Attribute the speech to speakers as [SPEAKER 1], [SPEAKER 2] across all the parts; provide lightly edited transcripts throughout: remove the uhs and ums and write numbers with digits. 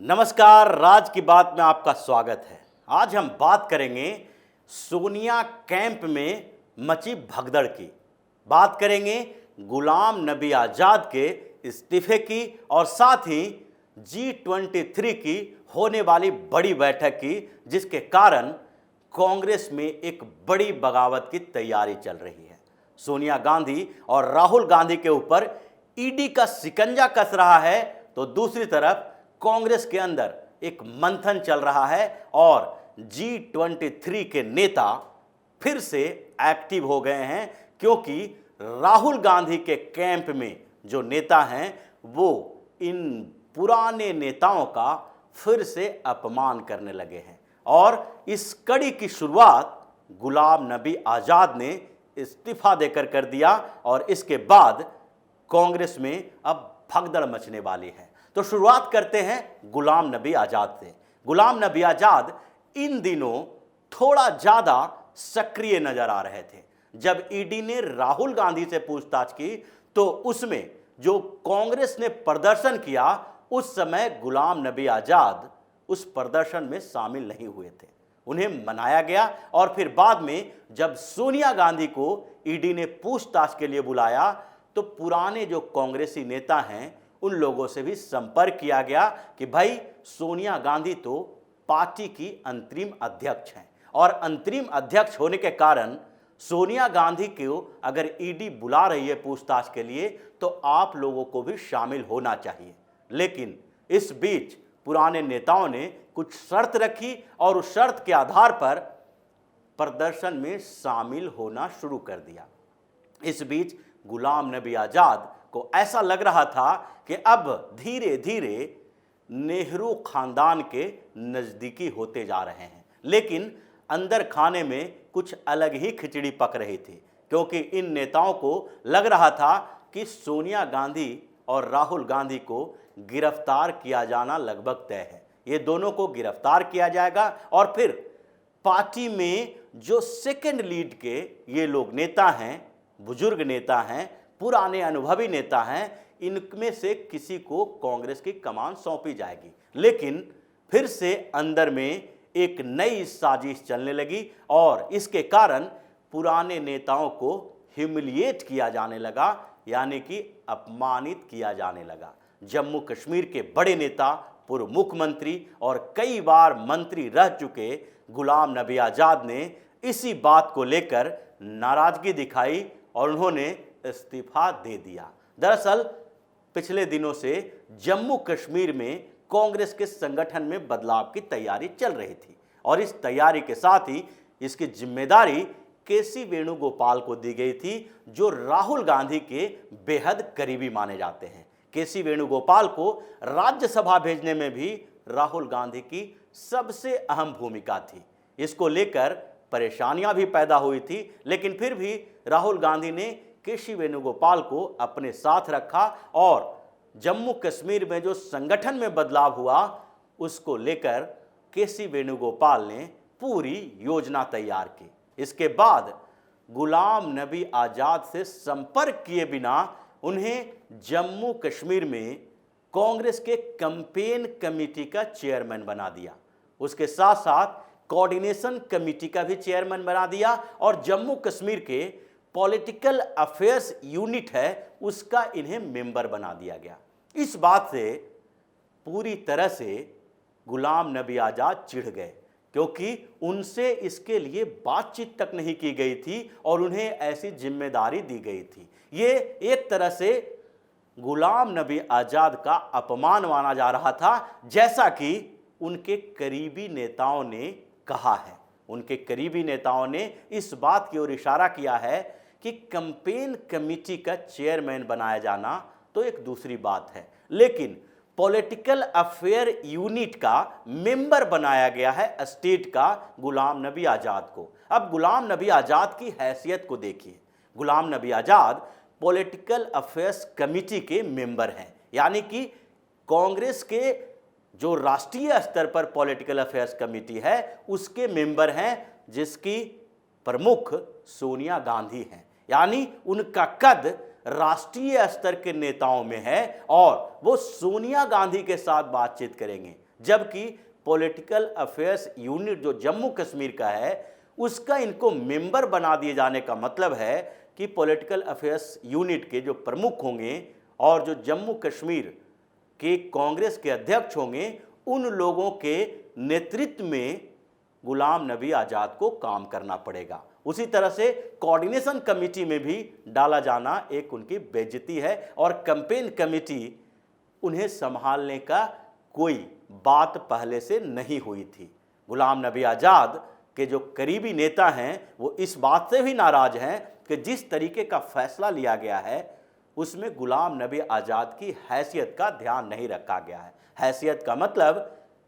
[SPEAKER 1] नमस्कार, राज की बात में आपका स्वागत है। आज हम बात करेंगे सोनिया कैंप में मची भगदड़ की। बात करेंगे गुलाम नबी आज़ाद के इस्तीफे की और साथ ही G23 की होने वाली बड़ी बैठक की, जिसके कारण कांग्रेस में एक बड़ी बगावत की तैयारी चल रही है। सोनिया गांधी और राहुल गांधी के ऊपर ईडी का शिकंजा कस रहा है, तो दूसरी तरफ कांग्रेस के अंदर एक मंथन चल रहा है और G23 के नेता फिर से एक्टिव हो गए हैं, क्योंकि राहुल गांधी के कैंप में जो नेता हैं वो इन पुराने नेताओं का फिर से अपमान करने लगे हैं। और इस कड़ी की शुरुआत गुलाम नबी आज़ाद ने इस्तीफा देकर कर दिया और इसके बाद कांग्रेस में अब भगदड़ मचने वाली है। तो शुरुआत करते हैं गुलाम नबी आज़ाद से। गुलाम नबी आज़ाद इन दिनों थोड़ा ज़्यादा सक्रिय नजर आ रहे थे। जब ईडी ने राहुल गांधी से पूछताछ की तो उसमें जो कांग्रेस ने प्रदर्शन किया, उस समय गुलाम नबी आज़ाद उस प्रदर्शन में शामिल नहीं हुए थे। उन्हें मनाया गया और फिर बाद में जब सोनिया गांधी को ईडी ने पूछताछ के लिए बुलाया तो पुराने जो कांग्रेसी नेता हैं उन लोगों से भी संपर्क किया गया कि भाई सोनिया गांधी तो पार्टी की अंतरिम अध्यक्ष हैं और अंतरिम अध्यक्ष होने के कारण सोनिया गांधी को अगर ईडी बुला रही है पूछताछ के लिए तो आप लोगों को भी शामिल होना चाहिए। लेकिन इस बीच पुराने नेताओं ने कुछ शर्त रखी और उस शर्त के आधार पर प्रदर्शन में शामिल होना शुरू कर दिया। इस बीच गुलाम नबी आज़ाद को ऐसा लग रहा था कि अब धीरे धीरे नेहरू खानदान के नज़दीकी होते जा रहे हैं, लेकिन अंदर खाने में कुछ अलग ही खिचड़ी पक रही थी, क्योंकि इन नेताओं को लग रहा था कि सोनिया गांधी और राहुल गांधी को गिरफ्तार किया जाना लगभग तय है। ये दोनों को गिरफ्तार किया जाएगा और फिर पार्टी में जो सेकंड लीड के ये लोग नेता हैं, बुजुर्ग नेता हैं, पुराने अनुभवी नेता हैं, इनमें से किसी को कांग्रेस की कमान सौंपी जाएगी। लेकिन फिर से अंदर में एक नई साजिश चलने लगी और इसके कारण पुराने नेताओं को ह्यूमिलिएट किया जाने लगा, यानी कि अपमानित किया जाने लगा। जम्मू कश्मीर के बड़े नेता, पूर्व मुख्यमंत्री और कई बार मंत्री रह चुके गुलाम नबी आज़ाद ने इसी बात को लेकर नाराजगी दिखाई और उन्होंने इस्तीफा दे दिया। दरअसल पिछले दिनों से जम्मू कश्मीर में कांग्रेस के संगठन में बदलाव की तैयारी चल रही थी और इस तैयारी के साथ ही इसकी जिम्मेदारी केसी वेणुगोपाल को दी गई थी, जो राहुल गांधी के बेहद करीबी माने जाते हैं। केसी वेणुगोपाल को राज्यसभा भेजने में भी राहुल गांधी की सबसे अहम भूमिका थी। इसको लेकर परेशानियां भी पैदा हुई थी, लेकिन फिर भी राहुल गांधी ने केसी वेणुगोपाल को अपने साथ रखा और जम्मू कश्मीर में जो संगठन में बदलाव हुआ उसको लेकर केसी वेणुगोपाल ने पूरी योजना तैयार की। इसके बाद गुलाम नबी आज़ाद से संपर्क किए बिना उन्हें जम्मू कश्मीर में कांग्रेस के कैंपेन कमेटी का चेयरमैन बना दिया। उसके साथ साथ कोऑर्डिनेशन कमेटी का भी चेयरमैन बना दिया और जम्मू कश्मीर के पॉलिटिकल अफेयर्स यूनिट है उसका इन्हें मेंबर बना दिया गया। इस बात से पूरी तरह से गुलाम नबी आज़ाद चिढ़ गए, क्योंकि उनसे इसके लिए बातचीत तक नहीं की गई थी और उन्हें ऐसी जिम्मेदारी दी गई थी। ये एक तरह से गुलाम नबी आज़ाद का अपमान माना जा रहा था, जैसा कि उनके करीबी नेताओं ने कहा है। उनके करीबी नेताओं ने इस बात की ओर इशारा किया है कि कैंपेन कमेटी का चेयरमैन बनाया जाना तो एक दूसरी बात है, लेकिन पॉलिटिकल अफेयर यूनिट का मेंबर बनाया गया है स्टेट का गुलाम नबी आज़ाद को। अब गुलाम नबी आज़ाद की हैसियत को देखिए। Ghulam Nabi Azad political affairs committee के मेंबर हैं, यानी कि कांग्रेस के जो राष्ट्रीय स्तर पर पॉलिटिकल अफेयर्स कमेटी है उसके मेंबर हैं, जिसकी प्रमुख सोनिया गांधी हैं। यानी उनका कद राष्ट्रीय स्तर के नेताओं में है और वो सोनिया गांधी के साथ बातचीत करेंगे। जबकि पॉलिटिकल अफेयर्स यूनिट जो जम्मू कश्मीर का है उसका इनको मेंबर बना दिए जाने का मतलब है कि पॉलिटिकल अफेयर्स यूनिट के जो प्रमुख होंगे और जो जम्मू कश्मीर के कांग्रेस के अध्यक्ष होंगे उन लोगों के नेतृत्व में गुलाम नबी आज़ाद को काम करना पड़ेगा। उसी तरह से कोऑर्डिनेशन कमेटी में भी डाला जाना एक उनकी बेइज्जती है और कैंपेन कमेटी उन्हें संभालने का कोई बात पहले से नहीं हुई थी। गुलाम नबी आज़ाद के जो करीबी नेता हैं वो इस बात से भी नाराज हैं कि जिस तरीके का फैसला लिया गया है उसमें गुलाम नबी आज़ाद की हैसियत का ध्यान नहीं रखा गया है। हैसियत का मतलब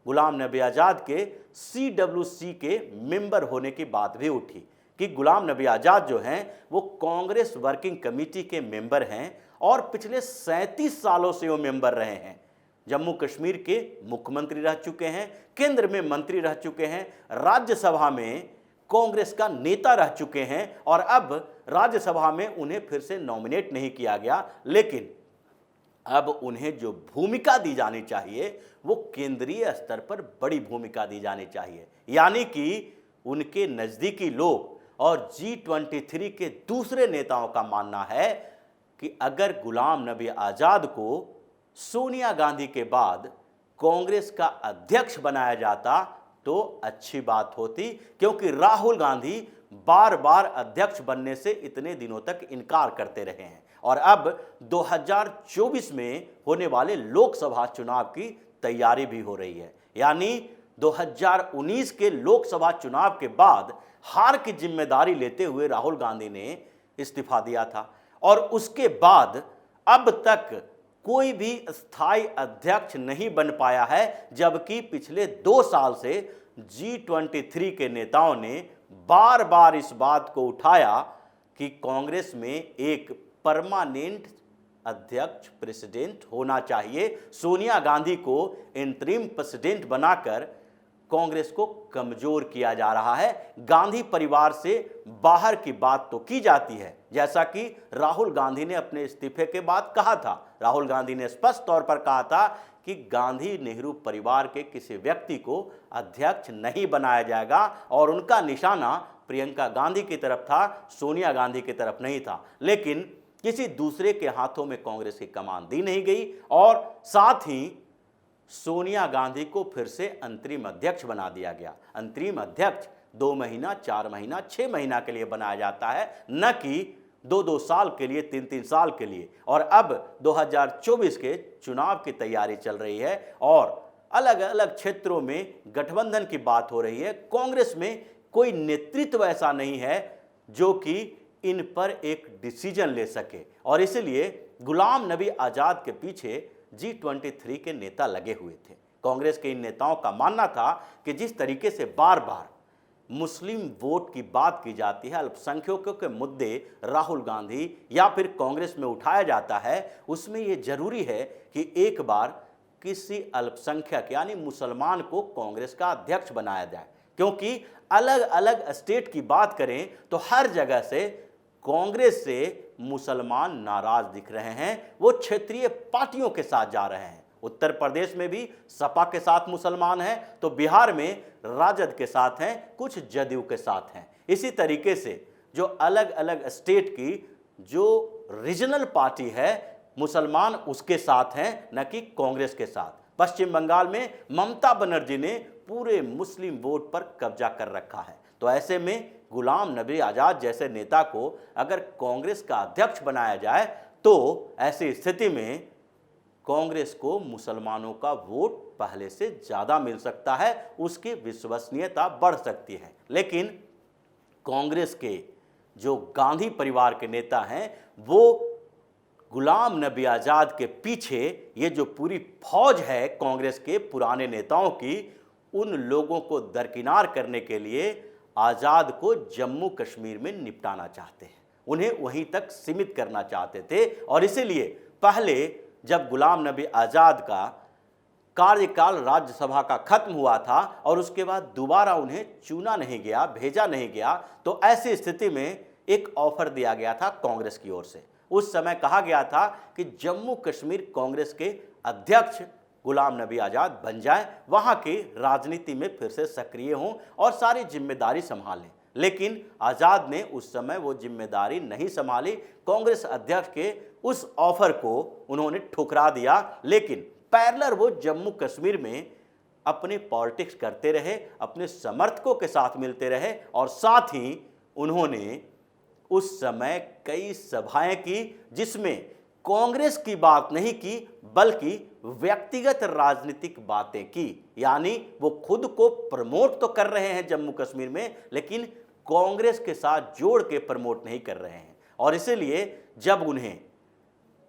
[SPEAKER 1] गुलाम नबी आज़ाद के CWC के मेंबर होने की बात भी उठी कि गुलाम नबी आज़ाद जो हैं वो कांग्रेस वर्किंग कमेटी के मेंबर हैं और पिछले 37 सालों से वो मेंबर रहे हैं। जम्मू कश्मीर के मुख्यमंत्री रह चुके हैं, केंद्र में मंत्री रह चुके हैं, राज्यसभा में कांग्रेस का नेता रह चुके हैं और अब राज्यसभा में उन्हें फिर से नॉमिनेट नहीं किया गया। लेकिन अब उन्हें जो भूमिका दी जानी चाहिए वो केंद्रीय स्तर पर बड़ी भूमिका दी जानी चाहिए, यानी कि उनके नज़दीकी लोग और G23 के दूसरे नेताओं का मानना है कि अगर गुलाम नबी आज़ाद को सोनिया गांधी के बाद कांग्रेस का अध्यक्ष बनाया जाता तो अच्छी बात होती, क्योंकि राहुल गांधी बार बार अध्यक्ष बनने से इतने दिनों तक इनकार करते रहे हैं और अब 2024 में होने वाले लोकसभा चुनाव की तैयारी भी हो रही है। यानी 2019 के लोकसभा चुनाव के बाद हार की जिम्मेदारी लेते हुए राहुल गांधी ने इस्तीफा दिया था और उसके बाद अब तक कोई भी स्थायी अध्यक्ष नहीं बन पाया है, जबकि पिछले 2 साल से G23 के नेताओं ने बार बार इस बात को उठाया कि कांग्रेस में एक परमानेंट अध्यक्ष प्रेसिडेंट होना चाहिए। सोनिया गांधी को इंटरिम प्रेसिडेंट बनाकर कांग्रेस को कमजोर किया जा रहा है। गांधी परिवार से बाहर की बात तो की जाती है, जैसा कि राहुल गांधी ने अपने इस्तीफे के बाद कहा था। राहुल गांधी ने स्पष्ट तौर पर कहा था कि गांधी नेहरू परिवार के किसी व्यक्ति को अध्यक्ष नहीं बनाया जाएगा और उनका निशाना प्रियंका गांधी की तरफ था, सोनिया गांधी की तरफ नहीं था। लेकिन किसी दूसरे के हाथों में कांग्रेस की कमान दी नहीं गई और साथ ही सोनिया गांधी को फिर से अंतरिम अध्यक्ष बना दिया गया। अंतरिम अध्यक्ष 2 महीना, 4 महीना, 6 महीना के लिए बनाया जाता है, न कि 2-2 साल के लिए, 3-3 साल के लिए। और अब 2024 के चुनाव की तैयारी चल रही है और अलग अलग क्षेत्रों में गठबंधन की बात हो रही है। कांग्रेस में कोई नेतृत्व ऐसा नहीं है जो कि इन पर एक डिसीजन ले सके और इसलिए गुलाम नबी आज़ाद के पीछे G23 के नेता लगे हुए थे। कांग्रेस के इन नेताओं का मानना था कि जिस तरीके से बार बार मुस्लिम वोट की बात की जाती है, अल्पसंख्यकों के मुद्दे राहुल गांधी या फिर कांग्रेस में उठाया जाता है, उसमें यह जरूरी है कि एक बार किसी अल्पसंख्यक यानी मुसलमान को कांग्रेस का अध्यक्ष बनाया जाए, क्योंकि अलग अलग स्टेट की बात करें तो हर जगह से कांग्रेस से मुसलमान नाराज दिख रहे हैं। वो क्षेत्रीय पार्टियों के साथ जा रहे हैं। उत्तर प्रदेश में भी सपा के साथ मुसलमान हैं, तो बिहार में राजद के साथ हैं, कुछ जदयू के साथ हैं। इसी तरीके से जो अलग अलग स्टेट की जो रीजनल पार्टी है, मुसलमान उसके साथ हैं, न कि कांग्रेस के साथ। पश्चिम बंगाल में ममता बनर्जी ने पूरे मुस्लिम वोट पर कब्जा कर रखा है। तो ऐसे में गुलाम नबी आज़ाद जैसे नेता को अगर कांग्रेस का अध्यक्ष बनाया जाए तो ऐसी स्थिति में कांग्रेस को मुसलमानों का वोट पहले से ज़्यादा मिल सकता है, उसकी विश्वसनीयता बढ़ सकती है। लेकिन कांग्रेस के जो गांधी परिवार के नेता हैं वो गुलाम नबी आज़ाद के पीछे ये जो पूरी फौज है कांग्रेस के पुराने नेताओं की, उन लोगों को दरकिनार करने के लिए आज़ाद को जम्मू कश्मीर में निपटाना चाहते हैं, उन्हें वहीं तक सीमित करना चाहते थे। और इसीलिए पहले जब गुलाम नबी आज़ाद का कार्यकाल राज्यसभा का खत्म हुआ था और उसके बाद दोबारा उन्हें चुना नहीं गया, भेजा नहीं गया, तो ऐसी स्थिति में एक ऑफर दिया गया था कांग्रेस की ओर से। उस समय कहा गया था कि जम्मू कश्मीर कांग्रेस के अध्यक्ष गुलाम नबी आज़ाद बन जाएं, वहां की राजनीति में फिर से सक्रिय हों और सारी जिम्मेदारी संभालें। लेकिन आज़ाद ने उस समय वो जिम्मेदारी नहीं संभाली। कांग्रेस अध्यक्ष के उस ऑफर को उन्होंने ठुकरा दिया, लेकिन पैरेलल वो जम्मू कश्मीर में अपने पॉलिटिक्स करते रहे, अपने समर्थकों के साथ मिलते रहे और साथ ही उन्होंने उस समय कई सभाएं की जिसमें कांग्रेस की बात नहीं की बल्कि व्यक्तिगत राजनीतिक बातें की। यानी वो खुद को प्रमोट तो कर रहे हैं जम्मू कश्मीर में, लेकिन कांग्रेस के साथ जोड़ के प्रमोट नहीं कर रहे हैं। और इसीलिए जब उन्हें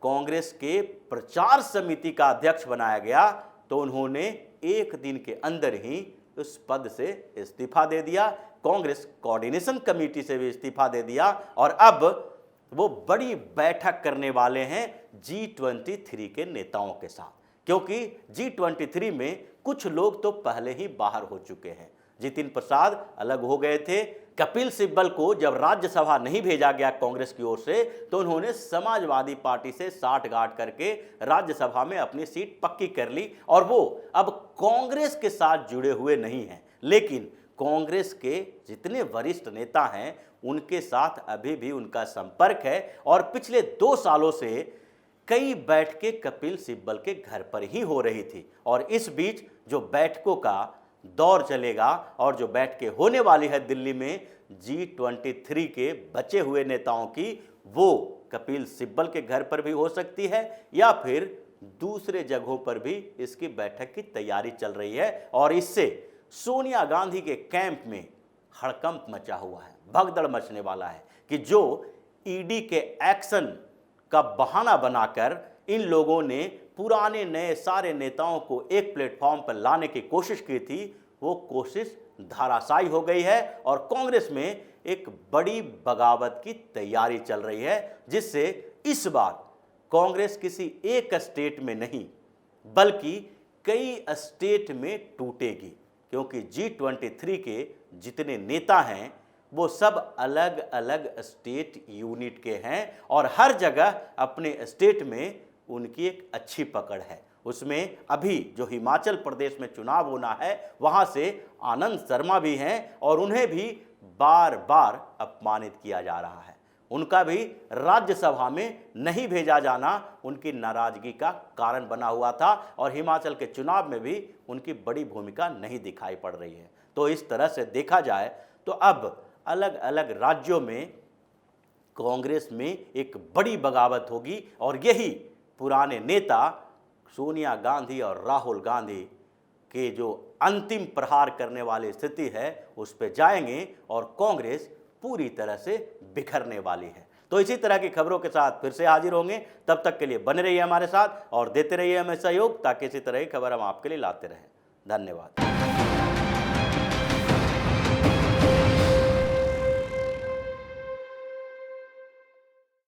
[SPEAKER 1] कांग्रेस के प्रचार समिति का अध्यक्ष बनाया गया तो उन्होंने एक दिन के अंदर ही उस पद से इस्तीफा दे दिया, कांग्रेस कोऑर्डिनेशन कमेटी से भी इस्तीफा दे दिया और अब वो बड़ी बैठक करने वाले हैं G23 के नेताओं के साथ। क्योंकि G23 में कुछ लोग तो पहले ही बाहर हो चुके हैं। जितिन प्रसाद अलग हो गए थे। कपिल सिब्बल को जब राज्यसभा नहीं भेजा गया कांग्रेस की ओर से तो उन्होंने समाजवादी पार्टी से साठगांठ करके राज्यसभा में अपनी सीट पक्की कर ली और वो अब कांग्रेस के साथ जुड़े हुए नहीं हैं। लेकिन कांग्रेस के जितने वरिष्ठ नेता हैं उनके साथ अभी भी उनका संपर्क है और पिछले 2 सालों से कई बैठकें कपिल सिब्बल के घर पर ही हो रही थी। और इस बीच जो बैठकों का दौर चलेगा और जो बैठकें होने वाली है दिल्ली में G23 के बचे हुए नेताओं की, वो कपिल सिब्बल के घर पर भी हो सकती है या फिर दूसरे जगहों पर भी इसकी बैठक की तैयारी चल रही है। और इससे सोनिया गांधी के कैंप में हड़कंप मचा हुआ है, भगदड़ मचने वाला है कि जो ईडी के एक्शन का बहाना बनाकर इन लोगों ने पुराने नए सारे नेताओं को एक प्लेटफॉर्म पर लाने की कोशिश की थी, वो कोशिश धराशायी हो गई है और कांग्रेस में एक बड़ी बगावत की तैयारी चल रही है, जिससे इस बार कांग्रेस किसी एक स्टेट में नहीं बल्कि कई स्टेट में टूटेगी। क्योंकि G23 के जितने नेता हैं वो सब अलग अलग स्टेट यूनिट के हैं और हर जगह अपने स्टेट में उनकी एक अच्छी पकड़ है। उसमें अभी जो हिमाचल प्रदेश में चुनाव होना है वहाँ से आनंद शर्मा भी हैं और उन्हें भी बार बार अपमानित किया जा रहा है। उनका भी राज्यसभा में नहीं भेजा जाना उनकी नाराजगी का कारण बना हुआ था और हिमाचल के चुनाव में भी उनकी बड़ी भूमिका नहीं दिखाई पड़ रही है। तो इस तरह से देखा जाए तो अब अलग अलग राज्यों में कांग्रेस में एक बड़ी बगावत होगी और यही पुराने नेता सोनिया गांधी और राहुल गांधी के जो अंतिम प्रहार करने वाली स्थिति है उस पर जाएंगे और कांग्रेस पूरी तरह से बिखरने वाली है। तो इसी तरह की खबरों के साथ फिर से हाजिर होंगे। तब तक के लिए बने रहिए हमारे साथ और देते रहिए हमें सहयोग ताकि इसी तरह की खबर हम आपके लिए लाते रहें। धन्यवाद।